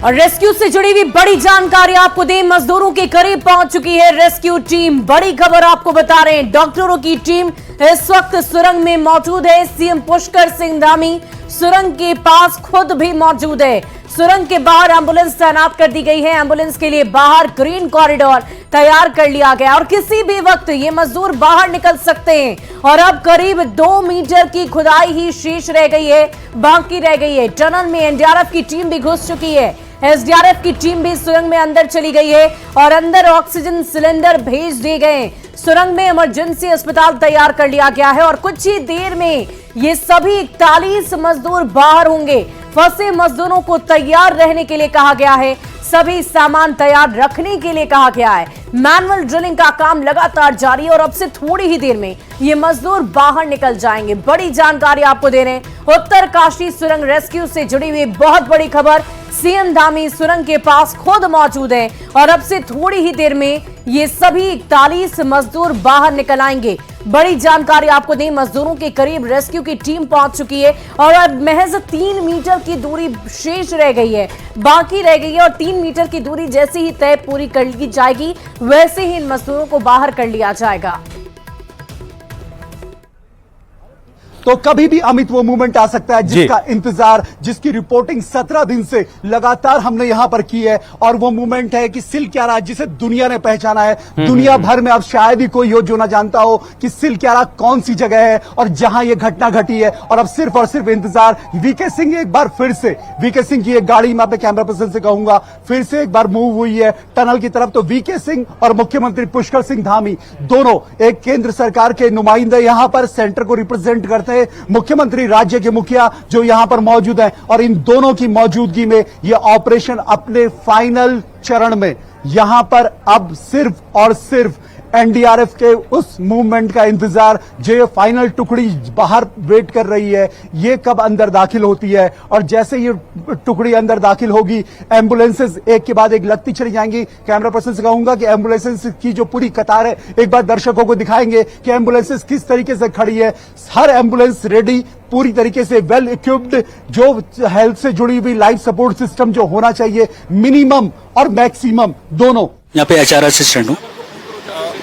और रेस्क्यू से जुड़ी हुई बड़ी जानकारी आपको दें, मजदूरों के करीब पहुंच चुकी है रेस्क्यू टीम। बड़ी खबर आपको बता रहे हैं, डॉक्टरों की टीम इस वक्त सुरंग में मौजूद है। सीएम पुष्कर सिंह धामी सुरंग के पास खुद भी मौजूद है। सुरंग के बाहर एम्बुलेंस तैनात कर दी गई है। एम्बुलेंस के लिए बाहर ग्रीन कॉरिडोर तैयार कर लिया गया और किसी भी वक्त ये मजदूर बाहर निकल सकते हैं। और अब करीब 2 मीटर की खुदाई ही शेष रह गई है, बाकी रह गई है। टनल में एनडीआरएफ की टीम भी घुस चुकी है। एसडीआरएफ की टीम भी सुरंग में अंदर चली गई है और अंदर ऑक्सीजन सिलेंडर भेज दिए गए। सुरंग में इमरजेंसी अस्पताल तैयार कर लिया गया है और कुछ ही देर में ये सभी 41 मजदूर बाहर होंगे। फंसे मजदूरों को तैयार रहने के लिए कहा गया है, सभी सामान तैयार रखने के लिए कहा गया है। मैनुअल ड्रिलिंग का काम लगातार जारी है और अब से थोड़ी ही देर में ये मजदूर बाहर निकल जाएंगे। बड़ी जानकारी आपको दे रहे हैं, उत्तरकाशी सुरंग रेस्क्यू से जुड़ी हुई बहुत बड़ी खबर। सीएम धामी सुरंग के पास खुद मौजूद हैं और अब से थोड़ी ही देर में ये सभी 41 मजदूर बाहर निकल आएंगे। बड़ी जानकारी आपको दें, मजदूरों के करीब रेस्क्यू की टीम पहुंच चुकी है और अब महज 3 मीटर की दूरी शेष रह गई है, बाकी रह गई है। और 3 मीटर की दूरी जैसे ही तय पूरी कर ली जाएगी वैसे ही इन मजदूरों को बाहर कर लिया जाएगा। तो कभी भी अमित वो मूवमेंट आ सकता है जिसका इंतजार, जिसकी रिपोर्टिंग 17 दिन से लगातार हमने यहां पर की है। और वो मूवमेंट है कि सिलक्यारा, जिसे दुनिया ने पहचाना है। दुनिया भर में अब शायद ही कोई जो ना जानता हो कि सिलक्यारा कौन सी जगह है और जहां ये घटना घटी है। और अब सिर्फ और सिर्फ इंतजार। वीके सिंह एक बार फिर से, वीके सिंह की एक गाड़ी, मैं अपने कैमरा पर्सन से कहूंगा, फिर से एक बार मूव हुई है टनल की तरफ। तो वीके सिंह और मुख्यमंत्री पुष्कर सिंह धामी दोनों एक केंद्र सरकार के नुमाइंदे यहां पर सेंटर को रिप्रेजेंट करते हैं। मुख्यमंत्री राज्य के मुखिया जो यहां पर मौजूद हैं और इन दोनों की मौजूदगी में यह ऑपरेशन अपने फाइनल चरण में यहां पर अब सिर्फ और सिर्फ एनडीआरएफ के उस मूवमेंट का इंतजार, जो ये फाइनल टुकड़ी बाहर वेट कर रही है, ये कब अंदर दाखिल होती है। और जैसे ये टुकड़ी अंदर दाखिल होगी, एम्बुलेंसेस एक के बाद एक लगती चली जाएंगी। कैमरा पर्सन से कहूंगा कि एम्बुलेंसेस की जो पूरी कतार है एक बार दर्शकों को दिखाएंगे कि एम्बुलेंसेस किस तरीके से खड़ी है। हर एम्बुलेंस रेडी, पूरी तरीके से वेल इक्विप्ड, जो हेल्थ से जुड़ी हुई लाइफ सपोर्ट सिस्टम जो होना चाहिए मिनिमम और मैक्सिमम दोनों। यहाँ पे एचआर असिस्टेंट हूँ।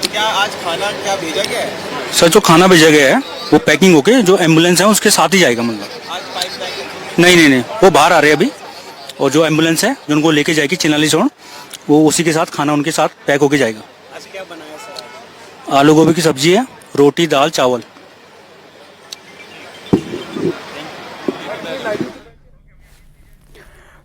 क्या आज खाना क्या भेजा गया है? सर जो खाना भेजा गया है वो पैकिंग होके जो एम्बुलेंस है उसके साथ ही जाएगा। मतलब आज पाइप नहीं, वो बाहर आ रहे हैं अभी। और जो एम्बुलेंस है जो उनको लेके जाएगी चिनाली छोड़, वो उसी के साथ खाना उनके साथ पैक होके जाएगा। आज क्या बनाया सर? आलू गोभी की सब्जी है, रोटी, दाल, चावल।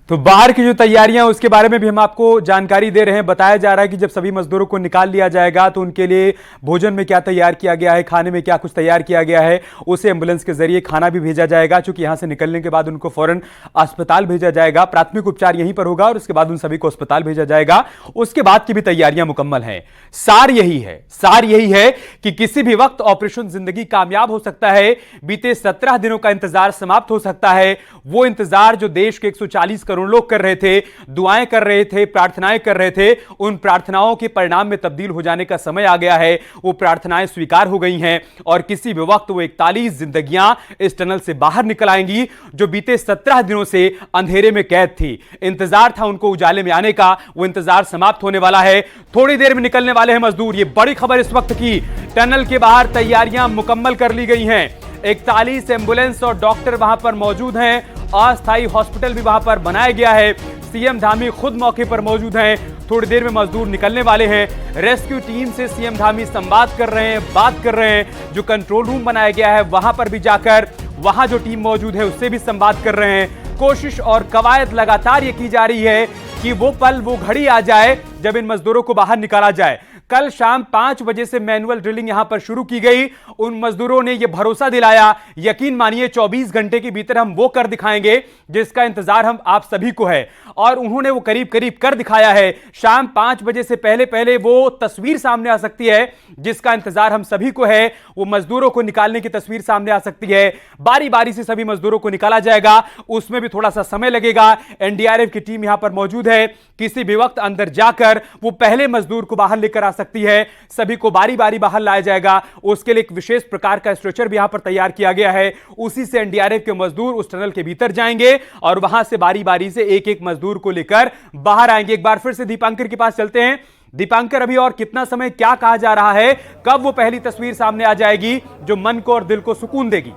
तो बाहर की जो तैयारियां उसके बारे में भी हम आपको जानकारी दे रहे हैं। बताया जा रहा है कि जब सभी मजदूरों को निकाल लिया जाएगा तो उनके लिए भोजन में क्या तैयार किया गया है, खाने में क्या कुछ तैयार किया गया है, उसे एम्बुलेंस के जरिए खाना भी भेजा जाएगा। चूंकि यहां से निकलने के बाद उनको फौरन अस्पताल भेजा जाएगा, प्राथमिक उपचार यहीं पर होगा और उसके बाद उन सभी को अस्पताल भेजा जाएगा। उसके बाद की भी तैयारियां मुकम्मल हैं। सार यही है कि किसी भी वक्त ऑपरेशन जिंदगी कामयाब हो सकता है। बीते 17 दिनों का इंतजार समाप्त हो सकता है। वो इंतजार जो देश के 140 करोड़ लोग कर रहे थे, दुआएं कर रहे थे, प्रार्थनाएं कर रहे थे, उन प्रार्थनाओं के परिणाम में तब्दील हो जाने का समय आ गया है। वो प्रार्थनाएं स्वीकार हो गई हैं और किसी भी वक्त वो 41 जिंदगियां इस टनल से बाहर निकल आएंगी जो बीते 17 दिनों से अंधेरे में कैद थी। इंतजार था उनको उजाले में आने का, वो इंतजार समाप्त होने वाला है। थोड़ी देर में निकलने वाले हैं मजदूर। ये बड़ी खबर इस वक्त की, टनल के बाहर तैयारियां मुकम्मल कर ली गई हैं। 41 एम्बुलेंस और डॉक्टर वहां पर मौजूद हैं। अस्थायी हॉस्पिटल भी वहां पर बनाया गया है। सीएम धामी खुद मौके पर मौजूद हैं। थोड़ी देर में मजदूर निकलने वाले हैं। रेस्क्यू टीम से सीएम धामी संवाद कर रहे हैं, बात कर रहे हैं। जो कंट्रोल रूम बनाया गया है वहां पर भी जाकर वहां जो टीम मौजूद है उससे भी संवाद कर रहे हैं। कोशिश और कवायद लगातार ये की जा रही है कि वो पल, वो घड़ी आ जाए जब इन मजदूरों को बाहर निकाला जाए। कल शाम 5 बजे से मैनुअल ड्रिलिंग यहां पर शुरू की गई। उन मजदूरों ने यह भरोसा दिलाया, यकीन मानिए 24 घंटे के भीतर हम वो कर दिखाएंगे जिसका इंतजार हम आप सभी को है। और उन्होंने वो करीब करीब कर दिखाया है। शाम 5 बजे से पहले पहले वो तस्वीर सामने आ सकती है जिसका इंतजार हम सभी को है। वो मजदूरों को निकालने की तस्वीर सामने आ सकती है। बारी बारी से सभी मजदूरों को निकाला जाएगा, उसमें भी थोड़ा सा समय लगेगा। एनडीआरएफ की टीम यहां पर मौजूद है। किसी भी वक्त अंदर जाकर वो पहले मजदूर को बाहर लेकर आ सकती है। सभी को बारी बारी बाहर लाया जाएगा। उसके लिए एक विशेष प्रकार का स्ट्रेचर भी यहां पर तैयार किया गया है। उसी से एनडीआरएफ के मजदूर उस टनल के भीतर जाएंगे और वहां से बारी बारी से एक एक मजदूर को लेकर बाहर आएंगे। एक बार फिर से दीपांकर के पास चलते हैं। दीपांकर, अभी और कितना समय, क्या कहा जा रहा है, कब वो पहली तस्वीर सामने आ जाएगी जो मन को और दिल को सुकून देगी?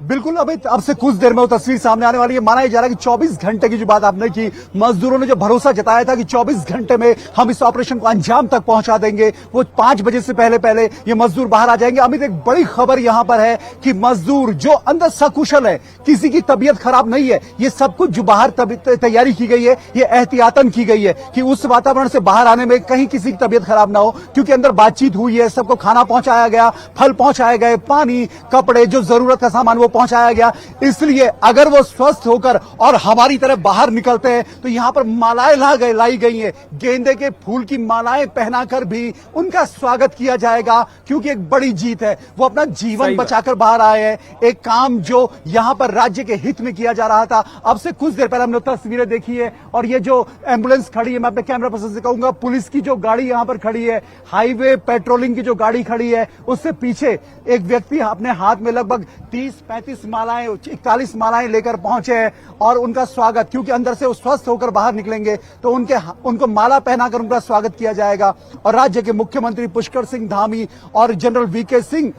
बिल्कुल, अभी अब से कुछ देर में वो तस्वीर सामने आने वाली है। माना जा रहा है कि 24 घंटे की जो बात आपने की, मजदूरों ने जो भरोसा जताया था कि 24 घंटे में हम इस ऑपरेशन को अंजाम तक पहुंचा देंगे, वो 5 बजे से पहले पहले ये मजदूर बाहर आ जाएंगे। अमित, एक बड़ी खबर यहां पर है कि मजदूर जो अंदर सकुशल है, किसी की तबीयत खराब नहीं है, ये सब कुछ जो बाहर तैयारी की गई है, ये एहतियातन की गई है कि उस वातावरण से बाहर आने में कहीं किसी की तबीयत खराब ना हो, क्योंकि अंदर बातचीत हुई है, सबको खाना पहुंचाया गया, फल पहुंचाए गए, पानी, कपड़े, जो जरूरत का सामान वो पहुंचाया गया। इसलिए अगर वो स्वस्थ होकर और हमारी तरफ बाहर निकलते हैं तो यहां पर मालाएं लाई गई हैं, गेंदे के फूल की मालाएं पहनाकर भी उनका स्वागत किया जाएगा, क्योंकि एक बड़ी जीत है। वो अपना जीवन बचाकर बाहर आए हैं, एक काम जो यहां पर राज्य के हित में किया जा रहा था। अब से कुछ देर पहले हमने तस्वीरें देखी है और ये जो एम्बुलेंस खड़ी है, मैं अपने कैमरा पर्सन से कहूंगा, पुलिस की जो गाड़ी यहां पर खड़ी है, हाईवे पेट्रोलिंग की जो गाड़ी खड़ी है, उससे पीछे एक व्यक्ति अपने हाथ में लगभग 30-35 मालाएं, 41 मालाएं लेकर पहुंचे हैं और उनका स्वागत, क्योंकि अंदर से वो स्वस्थ होकर बाहर निकलेंगे तो उनको माला पहनाकर उनका स्वागत किया जाएगा। और राज्य के मुख्यमंत्री पुष्कर सिंह धामी और जनरल वीके सिंह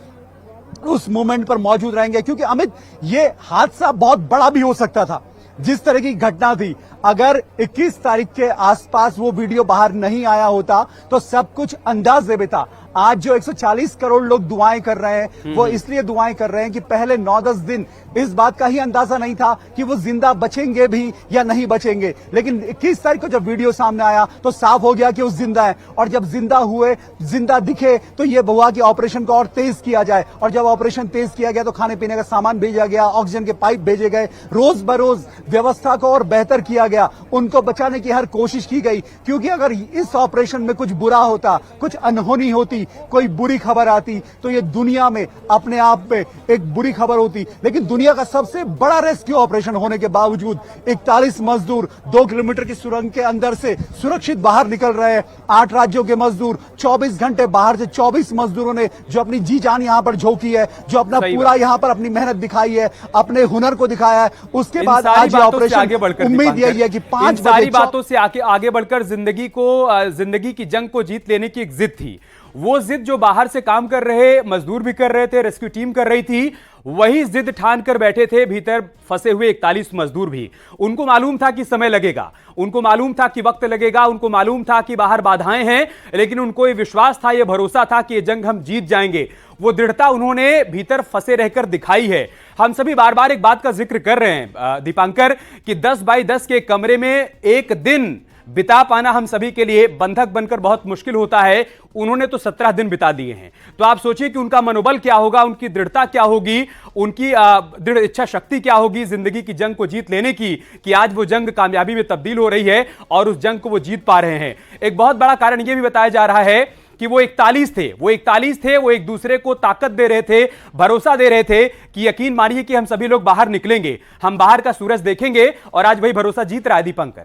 उस मोमेंट पर मौजूद रहेंगे, क्योंकि अमित, ये हादसा बहुत बड़ा भी हो सकता था। जिस तरह की घटना थी, अगर 21 तारीख के आसपास वो वीडियो बाहर नहीं आया होता तो सब कुछ अंदाज देता। आज जो 140 करोड़ लोग दुआएं कर रहे हैं, वो इसलिए दुआएं कर रहे हैं कि पहले 9-10 दिन इस बात का ही अंदाजा नहीं था कि वो जिंदा बचेंगे भी या नहीं बचेंगे, लेकिन 21 तारीख को जब वीडियो सामने आया तो साफ हो गया कि वो जिंदा है। और जब जिंदा हुए, जिंदा दिखे, तो ये हुआ कि ऑपरेशन को और तेज किया जाए। और जब ऑपरेशन तेज किया गया तो खाने पीने का सामान भेजा गया, ऑक्सीजन के पाइप भेजे गए, रोज बरोज व्यवस्था को और बेहतर किया गया, उनको बचाने की हर कोशिश की गई। क्योंकि अगर इस ऑपरेशन में कुछ बुरा होता, कुछ अनहोनी होती, कोई बुरी खबर आती, तो ये दुनिया में अपने आप में एक बुरी खबर होती। लेकिन दुनिया का सबसे बड़ा रेस्क्यू ऑपरेशन होने के बावजूद 41 मजदूर 2 किलोमीटर की सुरंग के अंदर से सुरक्षित बाहर निकल रहे हैं। 8 राज्यों के मजदूर 24 घंटे बाहर से, 24 मजदूरों ने जो अपनी जी जान यहां पर झोंकी है, जो अपना पूरा यहां पर अपनी मेहनत दिखाई है, अपने हुनर को दिखाया है। उसके बाद आज ऑपरेशन, उम्मीद यही है कि 5 सारी बातों से आगे बढ़कर जिंदगी की जंग को जीत लेने की एक जिद थी। वो जिद जो बाहर से काम कर रहे मजदूर भी कर रहे थे, रेस्क्यू टीम कर रही थी, वही जिद ठान कर बैठे थे भीतर फंसे हुए 41 मजदूर भी। उनको मालूम था कि समय लगेगा, उनको मालूम था कि वक्त लगेगा, उनको मालूम था कि बाहर बाधाएं हैं, लेकिन उनको ये विश्वास था, ये भरोसा था कि ये जंग हम जीत जाएंगे। वो दृढ़ता उन्होंने भीतर फंसे रहकर दिखाई है। हम सभी बार बार एक बात का जिक्र कर रहे हैं दीपांकर, कि 10 बाई 10 के कमरे में एक दिन बिता पाना हम सभी के लिए बंधक बनकर बहुत मुश्किल होता है। उन्होंने तो 17 दिन बिता दिए हैं। तो आप सोचिए कि उनका मनोबल क्या होगा, उनकी दृढ़ता क्या होगी, उनकी दृढ़ इच्छा शक्ति क्या होगी जिंदगी की जंग को जीत लेने की, कि आज वो जंग कामयाबी में तब्दील हो रही है और उस जंग को वो जीत पा रहे हैं। एक बहुत बड़ा कारण यह भी बताया जा रहा है कि वो 41 थे, वो एक दूसरे को ताकत दे रहे थे, भरोसा दे रहे थे कि यकीन मानिए कि हम सभी लोग बाहर निकलेंगे, हम बाहर का सूरज देखेंगे, और आज वही भरोसा जीत रहा है दीपांकर।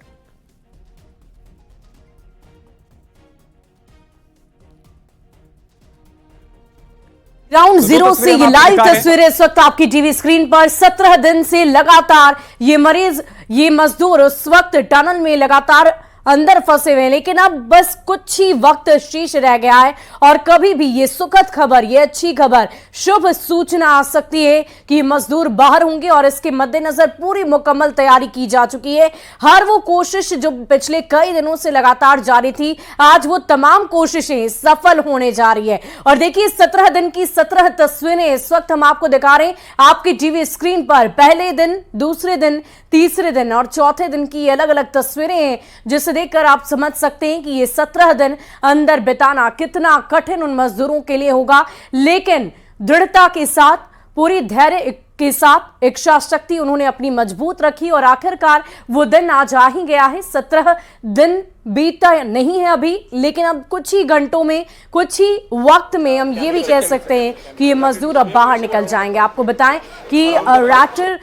ग्राउंड जीरो से ये लाइव तस्वीरें इस वक्त आपकी टीवी स्क्रीन पर। 17 दिन से लगातार ये मजदूर उस वक्त टनल में लगातार अंदर फंसे हुए हैं, लेकिन अब बस कुछ ही वक्त शेष रह गया है और कभी भी ये सुखद खबर, ये अच्छी खबर, शुभ सूचना आ सकती है कि मजदूर बाहर होंगे। और इसके मद्देनजर पूरी मुकम्मल तैयारी की जा चुकी है। हर वो कोशिश जो पिछले कई दिनों से लगातार जारी थी, आज वो तमाम कोशिशें सफल होने जा रही है। और देखिए 17 दिन की 17 तस्वीरें इस वक्त हम आपको दिखा रहे हैं आपकी टीवी स्क्रीन पर। पहले दिन, दूसरे दिन, तीसरे दिन और चौथे दिन की अलग अलग तस्वीरें हैं, जिसे देखकर आप समझ सकते हैं कि ये 17 दिन अंदर बिताना कितना कठिन उन मजदूरों के लिए होगा। लेकिन दृढ़ता के साथ, पूरी धैर्य के साथ, इच्छा शक्ति उन्होंने अपनी मजबूत रखी और आखिरकार वो दिन आज आ ही गया है। 17 दिन बीता नहीं है अभी, लेकिन अब कुछ ही घंटों में, कुछ ही वक्त में हम ये भी कह सकते हैं कि ये मजदूर अब बाहर निकल जाएंगे। आपको बताएं कि रैटर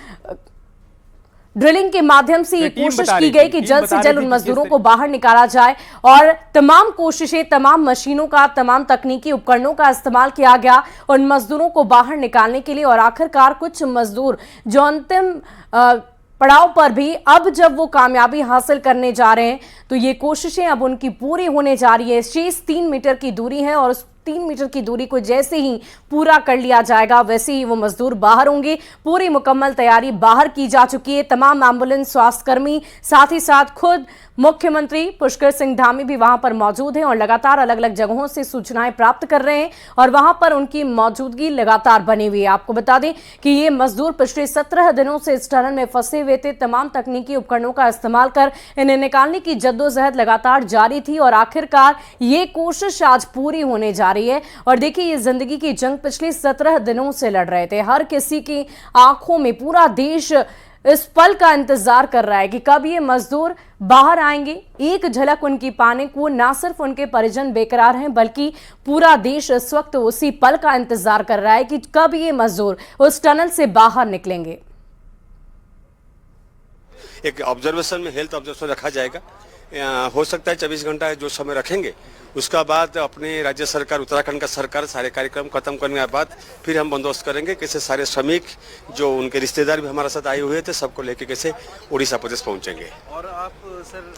ड्रिलिंग के माध्यम से ये टीम कोशिश बता की रही गई थी, कि टीम जल्द बता से रही जल्द थी उन कि मजदूरों जिस को बाहर निकाला जाए और तमाम कोशिशें, तमाम मशीनों का, तमाम तकनीकी उपकरणों का इस्तेमाल किया गया उन मजदूरों को बाहर निकालने के लिए। और आखिरकार कुछ मजदूर जो अंतिम पड़ाव पर भी अब जब वो कामयाबी हासिल करने जा रहे हैं तो ये कोशिशें अब उनकी पूरी होने जा रही है। शेष 3 मीटर की दूरी है और उस 3 मीटर की दूरी को जैसे ही पूरा कर लिया जाएगा वैसे ही वो मजदूर बाहर होंगे। पूरी मुकम्मल तैयारी बाहर की जा चुकी है। तमाम एम्बुलेंस, स्वास्थ्यकर्मी, साथ ही साथ खुद मुख्यमंत्री पुष्कर सिंह धामी भी वहां पर मौजूद हैं और लगातार अलग अलग जगहों से सूचनाएं प्राप्त कर रहे हैं और वहां पर उनकी मौजूदगी लगातार बनी हुई है। आपको बता दें कि ये मजदूर पिछले 17 दिनों से इस टनल में फंसे हुए थे। तमाम तकनीकी उपकरणों का इस्तेमाल कर इन्हें निकालने की जद्दोजहद लगातार जारी थी और आखिरकार ये कोशिश आज पूरी होने जा रही है। और देखिए, ये जिंदगी की जंग पिछले 17 दिनों से लड़ रहे थे। हर किसी की आंखों में पूरा देश इस पल का इंतजार कर रहा है कि कब ये मजदूर बाहर आएंगे। एक झलक उनकी पाने को ना सिर्फ उनके परिजन बेकरार हैं बल्कि पूरा देश इस वक्त उसी पल का इंतजार कर रहा है कि कब ये मजदूर उस टनल से बाहर निकलेंगे। एक ऑब्जर्वेशन में, हेल्थ ऑब्जर्वेशन रखा जाएगा। हो सकता है 24 घंटा जो समय रखेंगे, उसका बाद अपने राज्य सरकार, उत्तराखंड का सरकार सारे कार्यक्रम खत्म करने के बाद फिर हम बंदोबस्त करेंगे कैसे सारे श्रमिक जो उनके रिश्तेदार भी हमारे साथ आए हुए थे सबको लेके कैसे उड़ीसा प्रदेश पहुंचेंगे। और आप सर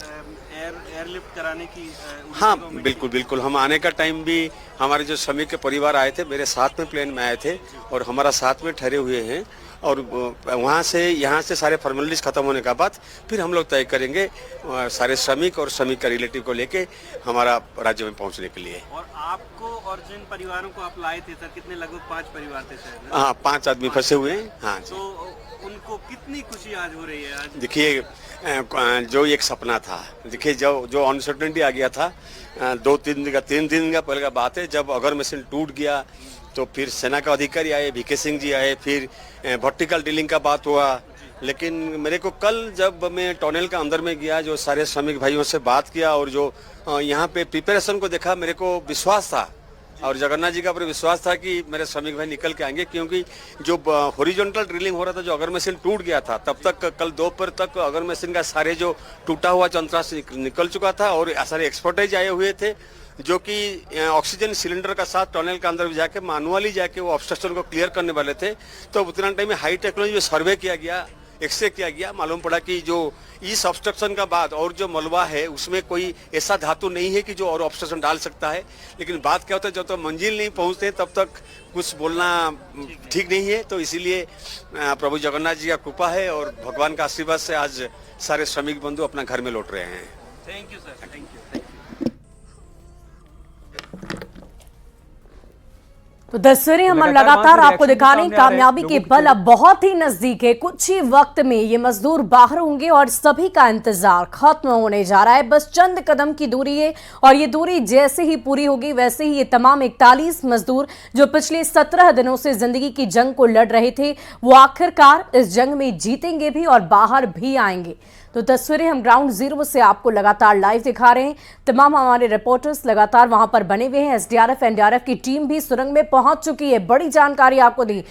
एयरलिफ्ट कराने की हाँ बिल्कुल बिल्कुल, हम आने का टाइम भी हमारे जो श्रमिक के परिवार आए थे मेरे साथ में प्लेन में आए थे और हमारा साथ में ठहरे हुए हैं और वहाँ से यहाँ से सारे फॉर्मेलिटीज खत्म होने के बाद फिर हम लोग तय करेंगे सारे श्रमिक और श्रमिक का रिलेटिव को लेके हमारा राज्य में पहुँचने के लिए। और आपको और जिन परिवारों को आप लाए थे सर, कितने, लगभग 5 परिवार थे सर? हाँ, 5 आदमी फंसे हुए हैं। हाँ जी। तो उनको कितनी खुशी आज हो रही है? आज देखिए, जो एक सपना था, देखिए जो अनसर्टेनिटी आ गया था 3 दिन का पहले का बात है, जब अगर मशीन टूट गया तो फिर सेना का अधिकारी आए, वीके सिंह जी आए, फिर वर्टिकल ड्रिलिंग का बात हुआ। लेकिन मेरे को कल जब मैं टनल का अंदर में गया, जो सारे श्रमिक भाइयों से बात किया और जो यहाँ पे प्रिपरेशन को देखा, मेरे को विश्वास था और जगन्नाथ जी का पर विश्वास था कि मेरे श्रमिक भाई निकल के आएंगे, क्योंकि जो हॉरिजॉन्टल ड्रिलिंग हो रहा था, जो अगर मशीन टूट गया था, तब तक कल दोपहर तक अगर मशीन का सारे जो टूटा हुआ चंत्रा से निकल चुका था और सारे एक्सपर्टाइज आए हुए थे जो कि ऑक्सीजन सिलेंडर का साथ टनल के अंदर जाके मैनुअली जाके वो ऑब्स्ट्रक्शन को क्लियर करने वाले थे। तो उतना टाइम में हाई टेक्नोलॉजी में सर्वे किया गया, एक्सरे किया गया, मालूम पड़ा कि जो इस ऑब्स्ट्रक्शन का बाद और जो मलबा है उसमें कोई ऐसा धातु नहीं है कि जो और ऑब्स्ट्रक्शन डाल सकता है। लेकिन बात क्या होता है, जब तक मंजिल नहीं पहुंचते तब तक कुछ बोलना ठीक नहीं है। तो इसीलिए प्रभु जगन्नाथ जी का कृपा है और भगवान का आशीर्वाद से आज सारे श्रमिक बंधु अपना घर में लौट रहे हैं। Thank you sir, thank you. तो तस्वीरें हम लगातार आपको दिखा रहे हैं। कामयाबी के पल अब बहुत ही नजदीक है। कुछ ही वक्त में ये मजदूर बाहर होंगे और सभी का इंतजार खत्म होने जा रहा है। बस चंद कदम की दूरी है और ये दूरी जैसे ही पूरी होगी वैसे ही ये तमाम 41 मजदूर जो पिछले 17 दिनों से जिंदगी की जंग को लड़ रहे थे, वो आखिरकार इस जंग में जीतेंगे भी और बाहर भी आएंगे। तो तस्वीरें हम ग्राउंड जीरो से आपको लगातार लाइव दिखा रहे हैं। तमाम हमारे रिपोर्टर्स लगातार वहां पर बने हुए हैं। एसडीआरएफ, एनडीआरएफ की टीम भी सुरंग में पहुंच चुकी है। बड़ी जानकारी आपको दी,